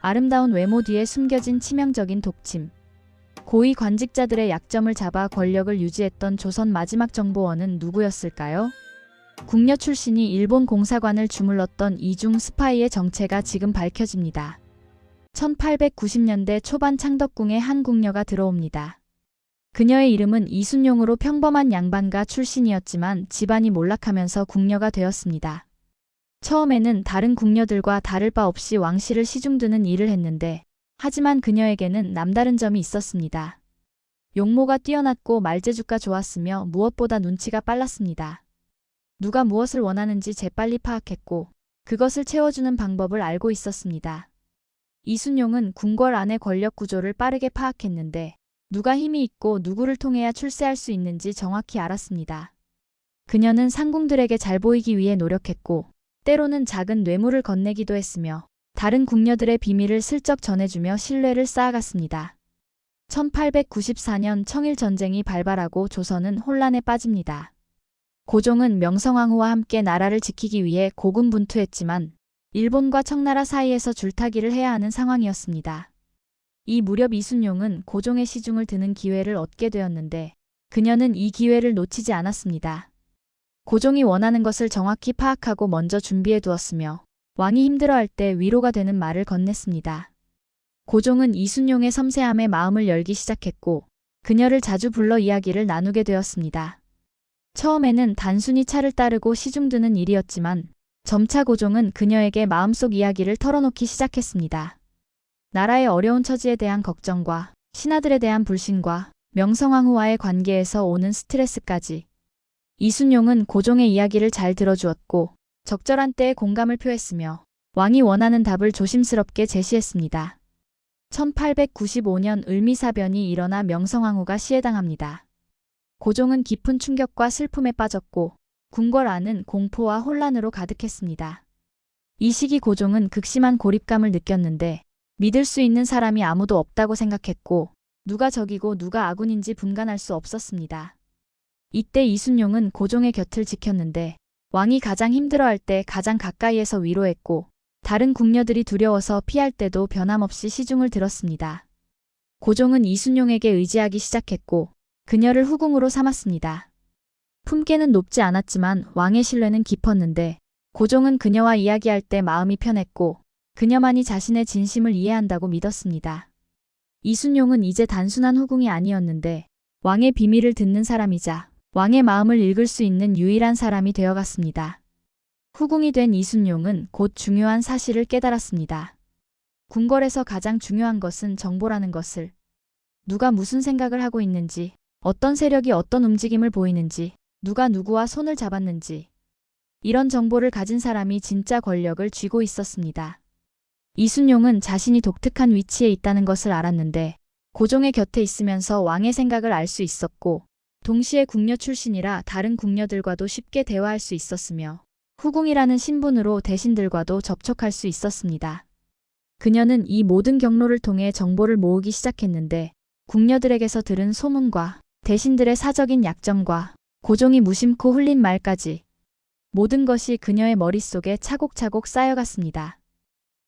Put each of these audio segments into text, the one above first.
아름다운 외모 뒤에 숨겨진 치명적인 독침. 고위 관직자들의 약점을 잡아 권력을 유지했던 조선 마지막 정보원은 누구였을까요? 궁녀 출신이 일본 공사관을 주물렀던 이중 스파이의 정체가 지금 밝혀집니다. 1890년대 초반 창덕궁에 한 궁녀가 들어옵니다. 그녀의 이름은 이순용으로 평범한 양반가 출신이었지만 집안이 몰락하면서 궁녀가 되었습니다. 처음에는 다른 궁녀들과 다를 바 없이 왕실을 시중드는 일을 했는데 하지만 그녀에게는 남다른 점이 있었습니다. 용모가 뛰어났고 말재주가 좋았으며 무엇보다 눈치가 빨랐습니다. 누가 무엇을 원하는지 재빨리 파악했고 그것을 채워주는 방법을 알고 있었습니다. 이순용은 궁궐 안의 권력 구조를 빠르게 파악했는데 누가 힘이 있고 누구를 통해야 출세할 수 있는지 정확히 알았습니다. 그녀는 상궁들에게 잘 보이기 위해 노력했고 때로는 작은 뇌물을 건네기도 했으며 다른 궁녀들의 비밀을 슬쩍 전해주며 신뢰를 쌓아갔습니다. 1894년 청일전쟁이 발발하고 조선은 혼란에 빠집니다. 고종은 명성황후와 함께 나라를 지키기 위해 고군분투했지만 일본과 청나라 사이에서 줄타기를 해야 하는 상황이었습니다. 이 무렵 이순용은 고종의 시중을 드는 기회를 얻게 되었는데 그녀는 이 기회를 놓치지 않았습니다. 고종이 원하는 것을 정확히 파악하고 먼저 준비해 두었으며 왕이 힘들어할 때 위로가 되는 말을 건넸습니다. 고종은 이순용의 섬세함에 마음을 열기 시작했고 그녀를 자주 불러 이야기를 나누게 되었습니다. 처음에는 단순히 차를 따르고 시중드는 일이었지만 점차 고종은 그녀에게 마음속 이야기를 털어놓기 시작했습니다. 나라의 어려운 처지에 대한 걱정과 신하들에 대한 불신과 명성황후와의 관계에서 오는 스트레스까지 이순용은 고종의 이야기를 잘 들어주었고 적절한 때에 공감을 표했으며 왕이 원하는 답을 조심스럽게 제시했습니다. 1895년 을미사변이 일어나 명성황후가 시해당합니다. 고종은 깊은 충격과 슬픔에 빠졌고 궁궐 안은 공포와 혼란으로 가득했습니다. 이 시기 고종은 극심한 고립감을 느꼈는데 믿을 수 있는 사람이 아무도 없다고 생각했고 누가 적이고 누가 아군인지 분간할 수 없었습니다. 이때 이순용은 고종의 곁을 지켰는데 왕이 가장 힘들어할 때 가장 가까이에서 위로했고 다른 궁녀들이 두려워서 피할 때도 변함없이 시중을 들었습니다. 고종은 이순용에게 의지하기 시작했고 그녀를 후궁으로 삼았습니다. 품계는 높지 않았지만 왕의 신뢰는 깊었는데 고종은 그녀와 이야기할 때 마음이 편했고 그녀만이 자신의 진심을 이해한다고 믿었습니다. 이순용은 이제 단순한 후궁이 아니었는데 왕의 비밀을 듣는 사람이자 왕의 마음을 읽을 수 있는 유일한 사람이 되어갔습니다. 후궁이 된 이순용은 곧 중요한 사실을 깨달았습니다. 궁궐에서 가장 중요한 것은 정보라는 것을. 누가 무슨 생각을 하고 있는지, 어떤 세력이 어떤 움직임을 보이는지, 누가 누구와 손을 잡았는지. 이런 정보를 가진 사람이 진짜 권력을 쥐고 있었습니다. 이순용은 자신이 독특한 위치에 있다는 것을 알았는데 고종의 곁에 있으면서 왕의 생각을 알 수 있었고 동시에 궁녀 출신이라 다른 궁녀들과도 쉽게 대화할 수 있었으며 후궁이라는 신분으로 대신들과도 접촉할 수 있었습니다. 그녀는 이 모든 경로를 통해 정보를 모으기 시작했는데 궁녀들에게서 들은 소문과 대신들의 사적인 약점과 고종이 무심코 흘린 말까지 모든 것이 그녀의 머릿속에 차곡차곡 쌓여갔습니다.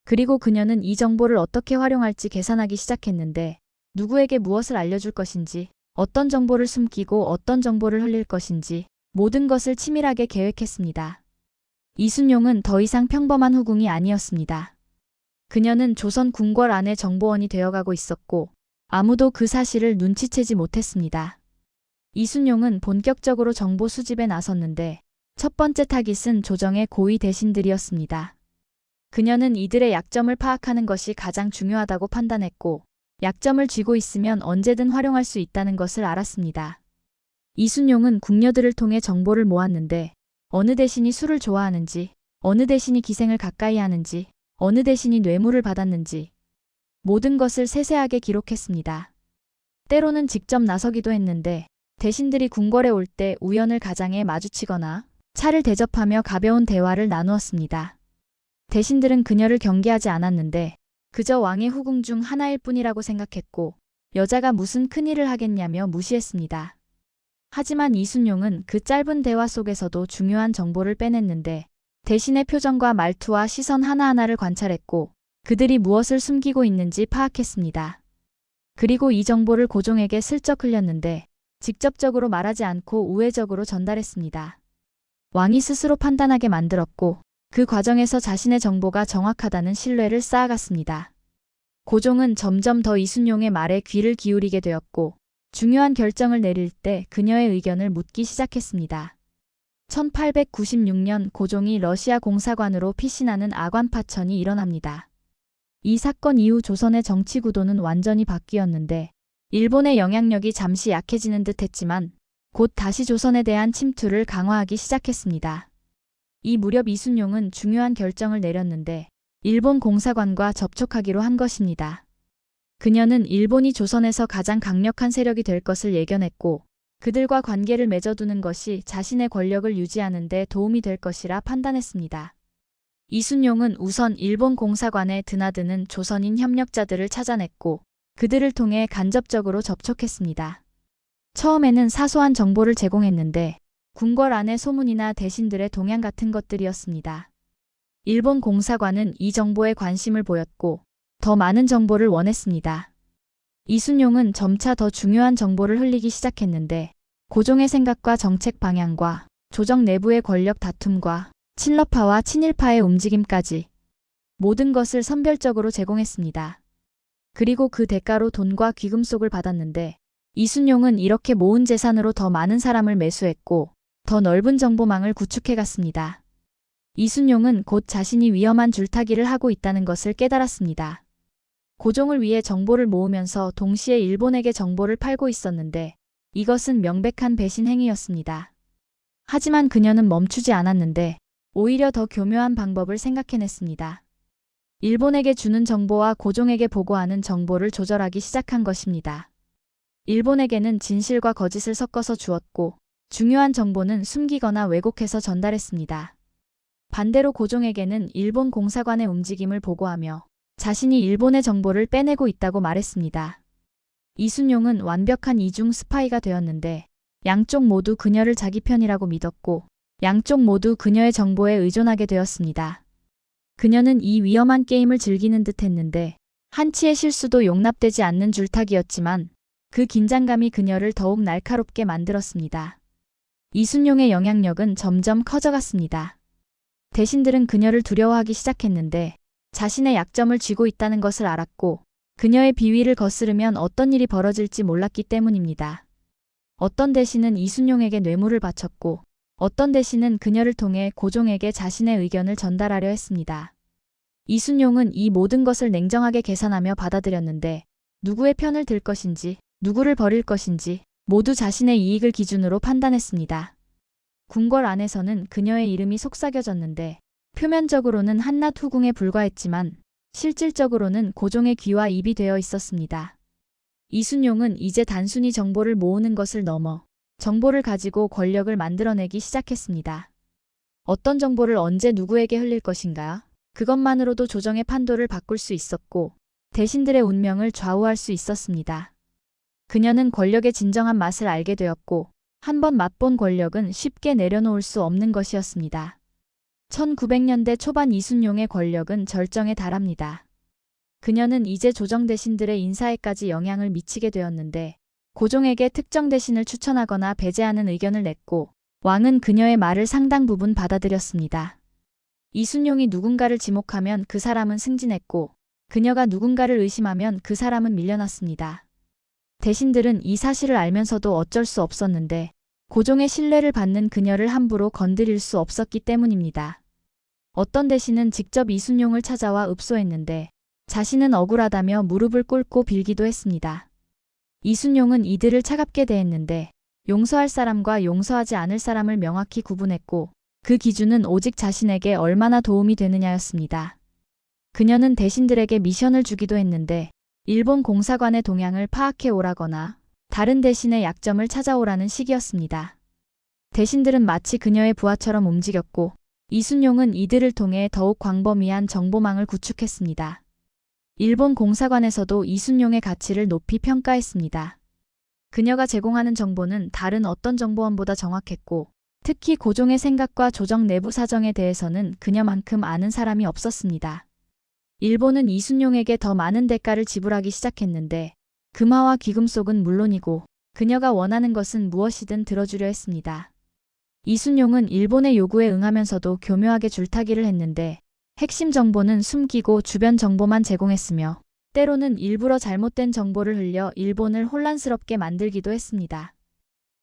그리고 그녀는 이 정보를 어떻게 활용할지 계산하기 시작했는데 누구에게 무엇을 알려줄 것인지, 어떤 정보를 숨기고 어떤 정보를 흘릴 것인지 모든 것을 치밀하게 계획했습니다. 이순용은 더 이상 평범한 후궁이 아니었습니다. 그녀는 조선 궁궐 안의 정보원이 되어가고 있었고 아무도 그 사실을 눈치채지 못했습니다. 이순용은 본격적으로 정보 수집에 나섰는데 첫 번째 타깃은 조정의 고위 대신들이었습니다. 그녀는 이들의 약점을 파악하는 것이 가장 중요하다고 판단했고 약점을 쥐고 있으면 언제든 활용할 수 있다는 것을 알았습니다. 이순용은 궁녀들을 통해 정보를 모았는데 어느 대신이 술을 좋아하는지, 어느 대신이 기생을 가까이 하는지, 어느 대신이 뇌물을 받았는지 모든 것을 세세하게 기록했습니다. 때로는 직접 나서기도 했는데 대신들이 궁궐에 올 때 우연을 가장해 마주치거나 차를 대접하며 가벼운 대화를 나누었습니다. 대신들은 그녀를 경계하지 않았는데 그저 왕의 후궁 중 하나일 뿐이라고 생각했고 여자가 무슨 큰일을 하겠냐며 무시했습니다. 하지만 이순용은 그 짧은 대화 속에서도 중요한 정보를 빼냈는데 대신의 표정과 말투와 시선 하나하나를 관찰했고 그들이 무엇을 숨기고 있는지 파악했습니다. 그리고 이 정보를 고종에게 슬쩍 흘렸는데 직접적으로 말하지 않고 우회적으로 전달했습니다. 왕이 스스로 판단하게 만들었고 그 과정에서 자신의 정보가 정확하다는 신뢰를 쌓아갔습니다. 고종은 점점 더 이순용의 말에 귀를 기울이게 되었고 중요한 결정을 내릴 때 그녀의 의견을 묻기 시작했습니다. 1896년 고종이 러시아 공사관으로 피신하는 아관파천이 일어납니다. 이 사건 이후 조선의 정치 구도는 완전히 바뀌었는데 일본의 영향력이 잠시 약해지는 듯 했지만 곧 다시 조선에 대한 침투를 강화하기 시작했습니다. 이 무렵 이순용은 중요한 결정을 내렸는데 일본 공사관과 접촉하기로 한 것입니다. 그녀는 일본이 조선에서 가장 강력한 세력이 될 것을 예견했고 그들과 관계를 맺어두는 것이 자신의 권력을 유지하는 데 도움이 될 것이라 판단했습니다. 이순용은 우선 일본 공사관에 드나드는 조선인 협력자들을 찾아냈고 그들을 통해 간접적으로 접촉했습니다. 처음에는 사소한 정보를 제공했는데 궁궐 안의 소문이나 대신들의 동향 같은 것들이었습니다. 일본 공사관은 이 정보에 관심을 보였고 더 많은 정보를 원했습니다. 이순용은 점차 더 중요한 정보를 흘리기 시작했는데 고종의 생각과 정책 방향과 조정 내부의 권력 다툼과 친러파와 친일파의 움직임까지 모든 것을 선별적으로 제공했습니다. 그리고 그 대가로 돈과 귀금속을 받았는데 이순용은 이렇게 모은 재산으로 더 많은 사람을 매수했고 더 넓은 정보망을 구축해갔습니다. 이순용은 곧 자신이 위험한 줄타기를 하고 있다는 것을 깨달았습니다. 고종을 위해 정보를 모으면서 동시에 일본에게 정보를 팔고 있었는데 이것은 명백한 배신 행위였습니다. 하지만 그녀는 멈추지 않았는데 오히려 더 교묘한 방법을 생각해냈습니다. 일본에게 주는 정보와 고종에게 보고하는 정보를 조절하기 시작한 것입니다. 일본에게는 진실과 거짓을 섞어서 주었고 중요한 정보는 숨기거나 왜곡해서 전달했습니다. 반대로 고종에게는 일본 공사관의 움직임을 보고하며 자신이 일본의 정보를 빼내고 있다고 말했습니다. 이순용은 완벽한 이중 스파이가 되었는데 양쪽 모두 그녀를 자기 편이라고 믿었고 양쪽 모두 그녀의 정보에 의존하게 되었습니다. 그녀는 이 위험한 게임을 즐기는 듯 했는데 한치의 실수도 용납되지 않는 줄타기였지만 그 긴장감이 그녀를 더욱 날카롭게 만들었습니다. 이순용의 영향력은 점점 커져갔습니다. 대신들은 그녀를 두려워하기 시작했는데 자신의 약점을 쥐고 있다는 것을 알았고 그녀의 비위를 거스르면 어떤 일이 벌어질지 몰랐기 때문입니다. 어떤 대신은 이순용에게 뇌물을 바쳤고 어떤 대신은 그녀를 통해 고종에게 자신의 의견을 전달하려 했습니다. 이순용은 이 모든 것을 냉정하게 계산하며 받아들였는데 누구의 편을 들 것인지 누구를 버릴 것인지 모두 자신의 이익을 기준으로 판단했습니다. 궁궐 안에서는 그녀의 이름이 속삭여졌는데 표면적으로는 한낱 후궁에 불과했지만 실질적으로는 고종의 귀와 입이 되어 있었습니다. 이순용은 이제 단순히 정보를 모으는 것을 넘어 정보를 가지고 권력을 만들어내기 시작했습니다. 어떤 정보를 언제 누구에게 흘릴 것인가? 그것만으로도 조정의 판도를 바꿀 수 있었고 대신들의 운명을 좌우할 수 있었습니다. 그녀는 권력의 진정한 맛을 알게 되었고 한번 맛본 권력은 쉽게 내려놓을 수 없는 것이었습니다. 1900년대 초반 이순용의 권력은 절정에 달합니다. 그녀는 이제 조정 대신들의 인사에까지 영향을 미치게 되었는데 고종에게 특정 대신을 추천하거나 배제하는 의견을 냈고 왕은 그녀의 말을 상당 부분 받아들였습니다. 이순용이 누군가를 지목하면 그 사람은 승진했고 그녀가 누군가를 의심하면 그 사람은 밀려났습니다. 대신들은 이 사실을 알면서도 어쩔 수 없었는데 고종의 신뢰를 받는 그녀를 함부로 건드릴 수 없었기 때문입니다. 어떤 대신은 직접 이순용을 찾아와 읍소했는데 자신은 억울하다며 무릎을 꿇고 빌기도 했습니다. 이순용은 이들을 차갑게 대했는데 용서할 사람과 용서하지 않을 사람을 명확히 구분했고 그 기준은 오직 자신에게 얼마나 도움이 되느냐였습니다. 그녀는 대신들에게 미션을 주기도 했는데 일본 공사관의 동향을 파악해 오라거나 다른 대신의 약점을 찾아오라는 식이었습니다. 대신들은 마치 그녀의 부하처럼 움직였고 이순용은 이들을 통해 더욱 광범위한 정보망을 구축했습니다. 일본 공사관에서도 이순용의 가치를 높이 평가했습니다. 그녀가 제공하는 정보는 다른 어떤 정보원보다 정확했고 특히 고종의 생각과 조정 내부 사정에 대해서는 그녀만큼 아는 사람이 없었습니다. 일본은 이순용에게 더 많은 대가를 지불하기 시작했는데 금화와 귀금속은 물론이고 그녀가 원하는 것은 무엇이든 들어주려 했습니다. 이순용은 일본의 요구에 응하면서도 교묘하게 줄타기를 했는데 핵심 정보는 숨기고 주변 정보만 제공했으며 때로는 일부러 잘못된 정보를 흘려 일본을 혼란스럽게 만들기도 했습니다.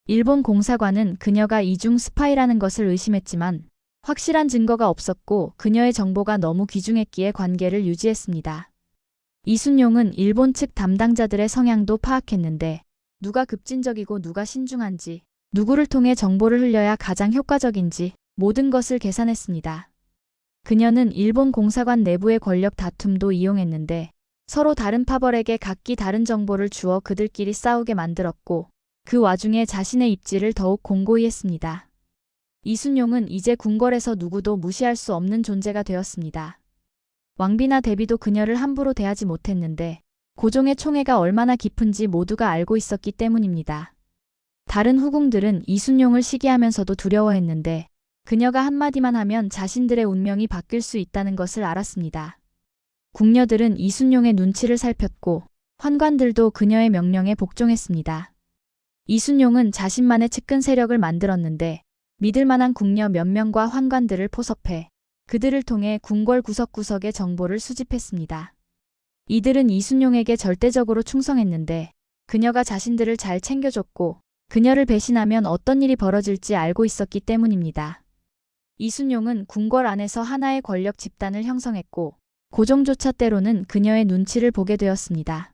일본 공사관은 그녀가 이중 스파이라는 것을 의심했지만 확실한 증거가 없었고 그녀의 정보가 너무 귀중했기에 관계를 유지했습니다. 이순용은 일본 측 담당자들의 성향도 파악했는데 누가 급진적이고 누가 신중한지, 누구를 통해 정보를 흘려야 가장 효과적인지 모든 것을 계산했습니다. 그녀는 일본 공사관 내부의 권력 다툼도 이용했는데 서로 다른 파벌에게 각기 다른 정보를 주어 그들끼리 싸우게 만들었고 그 와중에 자신의 입지를 더욱 공고히 했습니다. 이순용은 이제 궁궐에서 누구도 무시할 수 없는 존재가 되었습니다. 왕비나 대비도 그녀를 함부로 대하지 못했는데 고종의 총애가 얼마나 깊은지 모두가 알고 있었기 때문입니다. 다른 후궁들은 이순용을 시기하면서도 두려워했는데 그녀가 한마디만 하면 자신들의 운명이 바뀔 수 있다는 것을 알았습니다. 궁녀들은 이순용의 눈치를 살폈고 환관들도 그녀의 명령에 복종했습니다. 이순용은 자신만의 측근 세력을 만들었는데 믿을 만한 궁녀 몇 명과 환관들을 포섭해 그들을 통해 궁궐 구석구석의 정보를 수집했습니다. 이들은 이순용에게 절대적으로 충성했는데 그녀가 자신들을 잘 챙겨줬고 그녀를 배신하면 어떤 일이 벌어질지 알고 있었기 때문입니다. 이순용은 궁궐 안에서 하나의 권력 집단을 형성했고 고종조차 때로는 그녀의 눈치를 보게 되었습니다.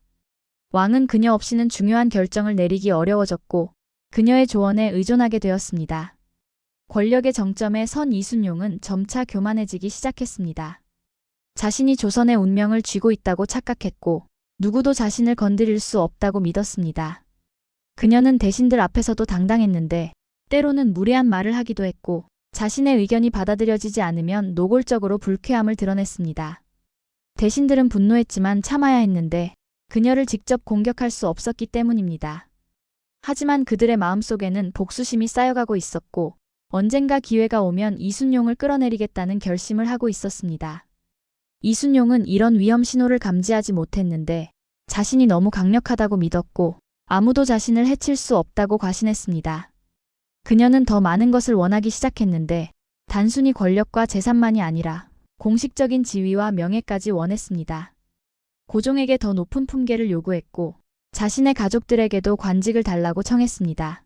왕은 그녀 없이는 중요한 결정을 내리기 어려워졌고 그녀의 조언에 의존하게 되었습니다. 권력의 정점에 선 이순용은 점차 교만해지기 시작했습니다. 자신이 조선의 운명을 쥐고 있다고 착각했고 누구도 자신을 건드릴 수 없다고 믿었습니다. 그녀는 대신들 앞에서도 당당했는데 때로는 무례한 말을 하기도 했고 자신의 의견이 받아들여지지 않으면 노골적으로 불쾌함을 드러냈습니다. 대신들은 분노했지만 참아야 했는데 그녀를 직접 공격할 수 없었기 때문입니다. 하지만 그들의 마음속에는 복수심이 쌓여가고 있었고 언젠가 기회가 오면 이순용을 끌어내리겠다는 결심을 하고 있었습니다. 이순용은 이런 위험 신호를 감지하지 못했는데 자신이 너무 강력하다고 믿었고 아무도 자신을 해칠 수 없다고 과신했습니다. 그녀는 더 많은 것을 원하기 시작했는데 단순히 권력과 재산만이 아니라 공식적인 지위와 명예까지 원했습니다. 고종에게 더 높은 품계를 요구했고 자신의 가족들에게도 관직을 달라고 청했습니다.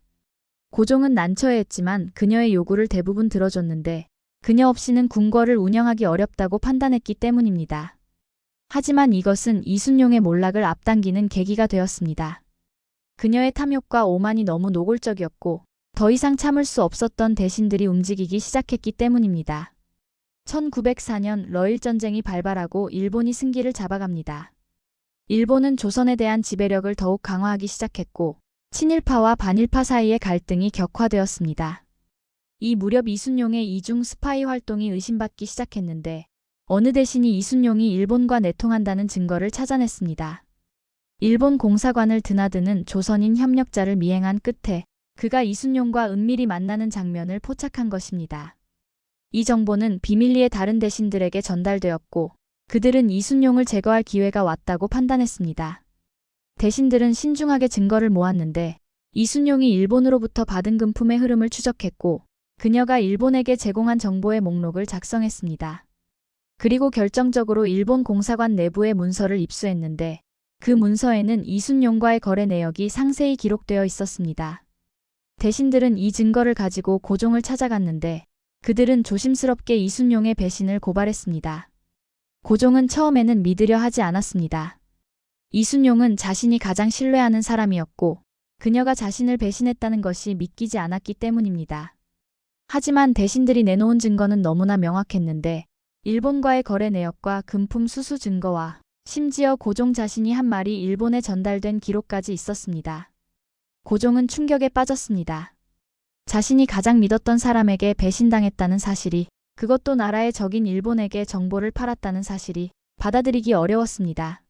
고종은 난처해했지만 그녀의 요구를 대부분 들어줬는데 그녀 없이는 궁궐을 운영하기 어렵다고 판단했기 때문입니다. 하지만 이것은 이순용의 몰락을 앞당기는 계기가 되었습니다. 그녀의 탐욕과 오만이 너무 노골적이었고 더 이상 참을 수 없었던 대신들이 움직이기 시작했기 때문입니다. 1904년 러일전쟁이 발발하고 일본이 승기를 잡아갑니다. 일본은 조선에 대한 지배력을 더욱 강화하기 시작했고 친일파와 반일파 사이의 갈등이 격화되었습니다. 이 무렵 이순용의 이중 스파이 활동이 의심받기 시작했는데 어느 대신이 이순용이 일본과 내통한다는 증거를 찾아냈습니다. 일본 공사관을 드나드는 조선인 협력자를 미행한 끝에 그가 이순용과 은밀히 만나는 장면을 포착한 것입니다. 이 정보는 비밀리에 다른 대신들에게 전달되었고 그들은 이순용을 제거할 기회가 왔다고 판단했습니다. 대신들은 신중하게 증거를 모았는데 이순용이 일본으로부터 받은 금품의 흐름을 추적했고 그녀가 일본에게 제공한 정보의 목록을 작성했습니다. 그리고 결정적으로 일본 공사관 내부의 문서를 입수했는데 그 문서에는 이순용과의 거래 내역이 상세히 기록되어 있었습니다. 대신들은 이 증거를 가지고 고종을 찾아갔는데 그들은 조심스럽게 이순용의 배신을 고발했습니다. 고종은 처음에는 믿으려 하지 않았습니다. 이순용은 자신이 가장 신뢰하는 사람이었고 그녀가 자신을 배신했다는 것이 믿기지 않았기 때문입니다. 하지만 대신들이 내놓은 증거는 너무나 명확했는데 일본과의 거래 내역과 금품 수수 증거와 심지어 고종 자신이 한 말이 일본에 전달된 기록까지 있었습니다. 고종은 충격에 빠졌습니다. 자신이 가장 믿었던 사람에게 배신당했다는 사실이, 그것도 나라의 적인 일본에게 정보를 팔았다는 사실이 받아들이기 어려웠습니다.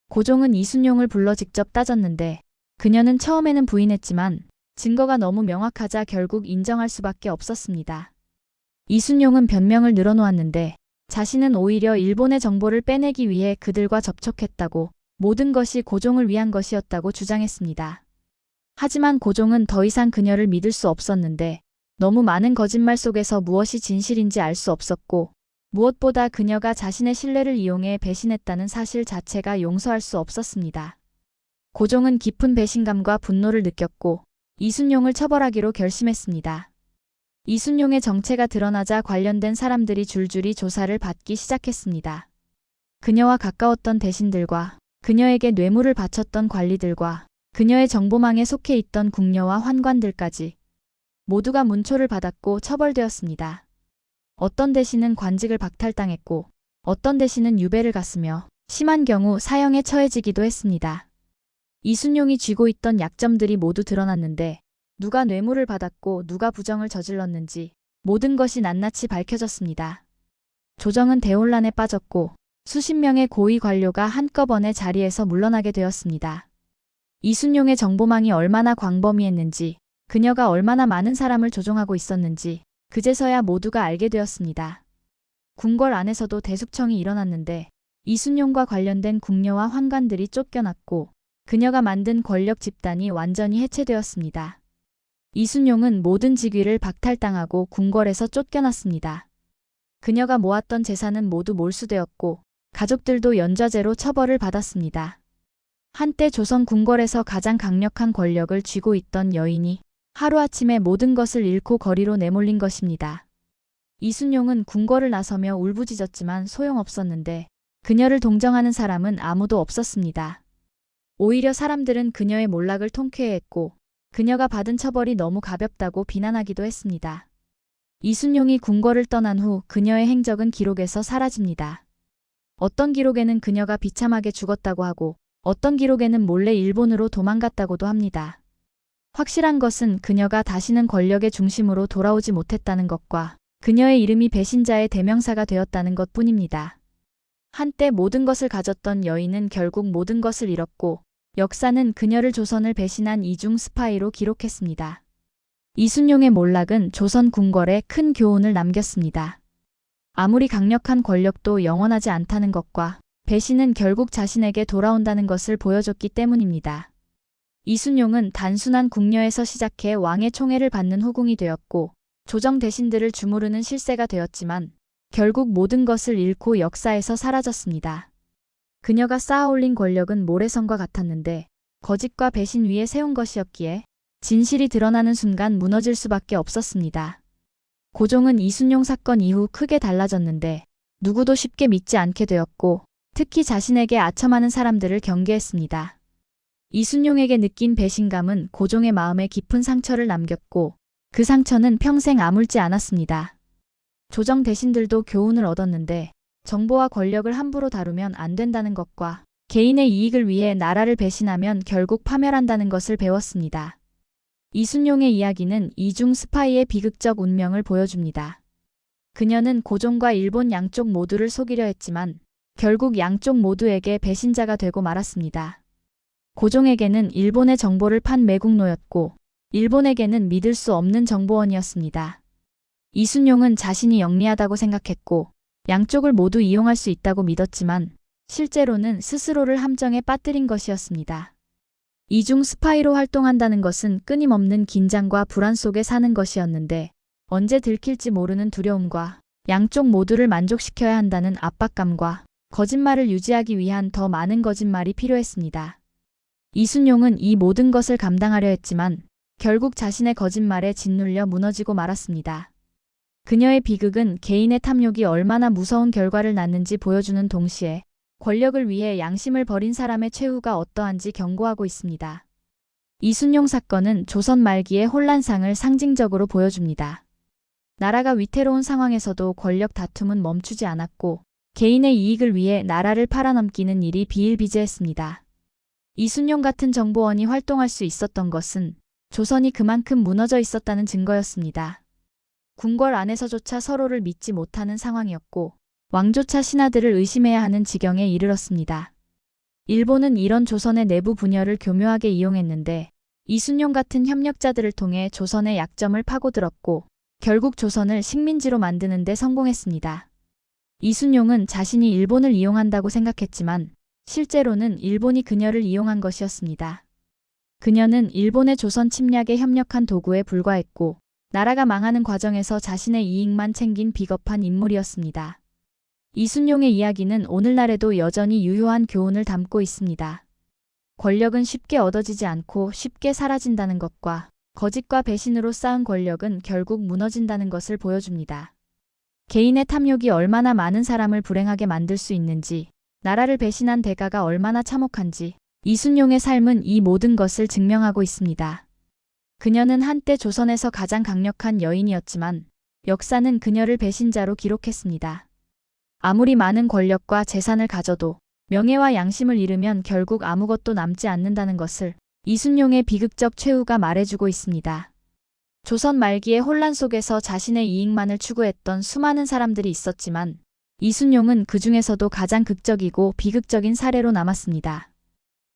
고종은 이순용을 불러 직접 따졌는데 그녀는 처음에는 부인했지만 증거가 너무 명확하자 결국 인정할 수밖에 없었습니다. 이순용은 변명을 늘어놓았는데 자신은 오히려 일본의 정보를 빼내기 위해 그들과 접촉했다고, 모든 것이 고종을 위한 것이었다고 주장했습니다. 하지만 고종은 더 이상 그녀를 믿을 수 없었는데 너무 많은 거짓말 속에서 무엇이 진실인지 알 수 없었고, 무엇보다 그녀가 자신의 신뢰를 이용해 배신했다는 사실 자체가 용서할 수 없었습니다. 고종은 깊은 배신감과 분노를 느꼈고 이순용을 처벌하기로 결심했습니다. 이순용의 정체가 드러나자 관련된 사람들이 줄줄이 조사를 받기 시작했습니다. 그녀와 가까웠던 대신들과 그녀에게 뇌물을 바쳤던 관리들과 그녀의 정보망에 속해 있던 궁녀와 환관들까지 모두가 문초를 받았고 처벌되었습니다. 어떤 대신은 관직을 박탈당했고 어떤 대신은 유배를 갔으며 심한 경우 사형에 처해지기도 했습니다. 이순용이 쥐고 있던 약점들이 모두 드러났는데 누가 뇌물을 받았고 누가 부정을 저질렀는지 모든 것이 낱낱이 밝혀졌습니다. 조정은 대혼란에 빠졌고 수십 명의 고위 관료가 한꺼번에 자리에서 물러나게 되었습니다. 이순용의 정보망이 얼마나 광범위했는지, 그녀가 얼마나 많은 사람을 조종하고 있었는지 그제서야 모두가 알게 되었습니다. 궁궐 안에서도 대숙청이 일어났는데 이순용과 관련된 궁녀와 환관들이 쫓겨났고 그녀가 만든 권력 집단이 완전히 해체되었습니다. 이순용은 모든 직위를 박탈당하고 궁궐에서 쫓겨났습니다. 그녀가 모았던 재산은 모두 몰수되었고 가족들도 연좌제로 처벌을 받았습니다. 한때 조선 궁궐에서 가장 강력한 권력을 쥐고 있던 여인이 하루아침에 모든 것을 잃고 거리로 내몰린 것입니다. 이순용은 궁궐을 나서며 울부짖었지만 소용없었는데 그녀를 동정하는 사람은 아무도 없었습니다. 오히려 사람들은 그녀의 몰락을 통쾌해했고 그녀가 받은 처벌이 너무 가볍다고 비난하기도 했습니다. 이순용이 궁궐을 떠난 후 그녀의 행적은 기록에서 사라집니다. 어떤 기록에는 그녀가 비참하게 죽었다고 하고 어떤 기록에는 몰래 일본으로 도망갔다고도 합니다. 확실한 것은 그녀가 다시는 권력의 중심으로 돌아오지 못했다는 것과 그녀의 이름이 배신자의 대명사가 되었다는 것뿐입니다. 한때 모든 것을 가졌던 여인은 결국 모든 것을 잃었고 역사는 그녀를 조선을 배신한 이중 스파이로 기록했습니다. 이순용의 몰락은 조선 궁궐에 큰 교훈을 남겼습니다. 아무리 강력한 권력도 영원하지 않다는 것과 배신은 결국 자신에게 돌아온다는 것을 보여줬기 때문입니다. 이순용은 단순한 궁녀에서 시작해 왕의 총애를 받는 후궁이 되었고 조정 대신들을 주무르는 실세가 되었지만 결국 모든 것을 잃고 역사에서 사라졌습니다. 그녀가 쌓아올린 권력은 모래성과 같았는데 거짓과 배신 위에 세운 것이었기에 진실이 드러나는 순간 무너질 수밖에 없었습니다. 고종은 이순용 사건 이후 크게 달라졌는데 누구도 쉽게 믿지 않게 되었고 특히 자신에게 아첨하는 사람들을 경계했습니다. 이순용에게 느낀 배신감은 고종의 마음에 깊은 상처를 남겼고 그 상처는 평생 아물지 않았습니다. 조정 대신들도 교훈을 얻었는데 정보와 권력을 함부로 다루면 안 된다는 것과 개인의 이익을 위해 나라를 배신하면 결국 파멸한다는 것을 배웠습니다. 이순용의 이야기는 이중 스파이의 비극적 운명을 보여줍니다. 그녀는 고종과 일본 양쪽 모두를 속이려 했지만 결국 양쪽 모두에게 배신자가 되고 말았습니다. 고종에게는 일본의 정보를 판 매국노였고 일본에게는 믿을 수 없는 정보원이었습니다. 이순용은 자신이 영리하다고 생각했고 양쪽을 모두 이용할 수 있다고 믿었지만 실제로는 스스로를 함정에 빠뜨린 것이었습니다. 이중 스파이로 활동한다는 것은 끊임없는 긴장과 불안 속에 사는 것이었는데 언제 들킬지 모르는 두려움과 양쪽 모두를 만족시켜야 한다는 압박감과 거짓말을 유지하기 위한 더 많은 거짓말이 필요했습니다. 이순용은 이 모든 것을 감당하려 했지만 결국 자신의 거짓말에 짓눌려 무너지고 말았습니다. 그녀의 비극은 개인의 탐욕이 얼마나 무서운 결과를 낳는지 보여주는 동시에 권력을 위해 양심을 버린 사람의 최후가 어떠한지 경고하고 있습니다. 이순용 사건은 조선 말기의 혼란상을 상징적으로 보여줍니다. 나라가 위태로운 상황에서도 권력 다툼은 멈추지 않았고 개인의 이익을 위해 나라를 팔아넘기는 일이 비일비재했습니다. 이순용 같은 정보원이 활동할 수 있었던 것은 조선이 그만큼 무너져 있었다는 증거였습니다. 궁궐 안에서조차 서로를 믿지 못하는 상황이었고 왕조차 신하들을 의심해야 하는 지경에 이르렀습니다. 일본은 이런 조선의 내부 분열을 교묘하게 이용했는데 이순용 같은 협력자들을 통해 조선의 약점을 파고들었고 결국 조선을 식민지로 만드는 데 성공했습니다. 이순용은 자신이 일본을 이용한다고 생각했지만 실제로는 일본이 그녀를 이용한 것이었습니다. 그녀는 일본의 조선 침략에 협력한 도구에 불과했고 나라가 망하는 과정에서 자신의 이익만 챙긴 비겁한 인물이었습니다. 이순용의 이야기는 오늘날에도 여전히 유효한 교훈을 담고 있습니다. 권력은 쉽게 얻어지지 않고 쉽게 사라진다는 것과 거짓과 배신으로 쌓은 권력은 결국 무너진다는 것을 보여줍니다. 개인의 탐욕이 얼마나 많은 사람을 불행하게 만들 수 있는지, 나라를 배신한 대가가 얼마나 참혹한지 이순용의 삶은 이 모든 것을 증명하고 있습니다. 그녀는 한때 조선에서 가장 강력한 여인이었지만 역사는 그녀를 배신자로 기록했습니다. 아무리 많은 권력과 재산을 가져도 명예와 양심을 잃으면 결국 아무것도 남지 않는다는 것을 이순용의 비극적 최후가 말해주고 있습니다. 조선 말기의 혼란 속에서 자신의 이익만을 추구했던 수많은 사람들이 있었지만 이순용은 그 중에서도 가장 극적이고 비극적인 사례로 남았습니다.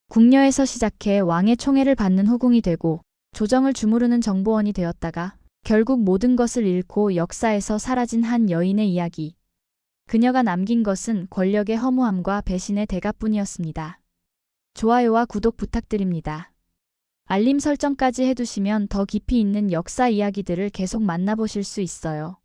궁녀에서 시작해 왕의 총애를 받는 후궁이 되고 조정을 주무르는 정보원이 되었다가 결국 모든 것을 잃고 역사에서 사라진 한 여인의 이야기. 그녀가 남긴 것은 권력의 허무함과 배신의 대가뿐이었습니다. 좋아요와 구독 부탁드립니다. 알림 설정까지 해두시면 더 깊이 있는 역사 이야기들을 계속 만나보실 수 있어요.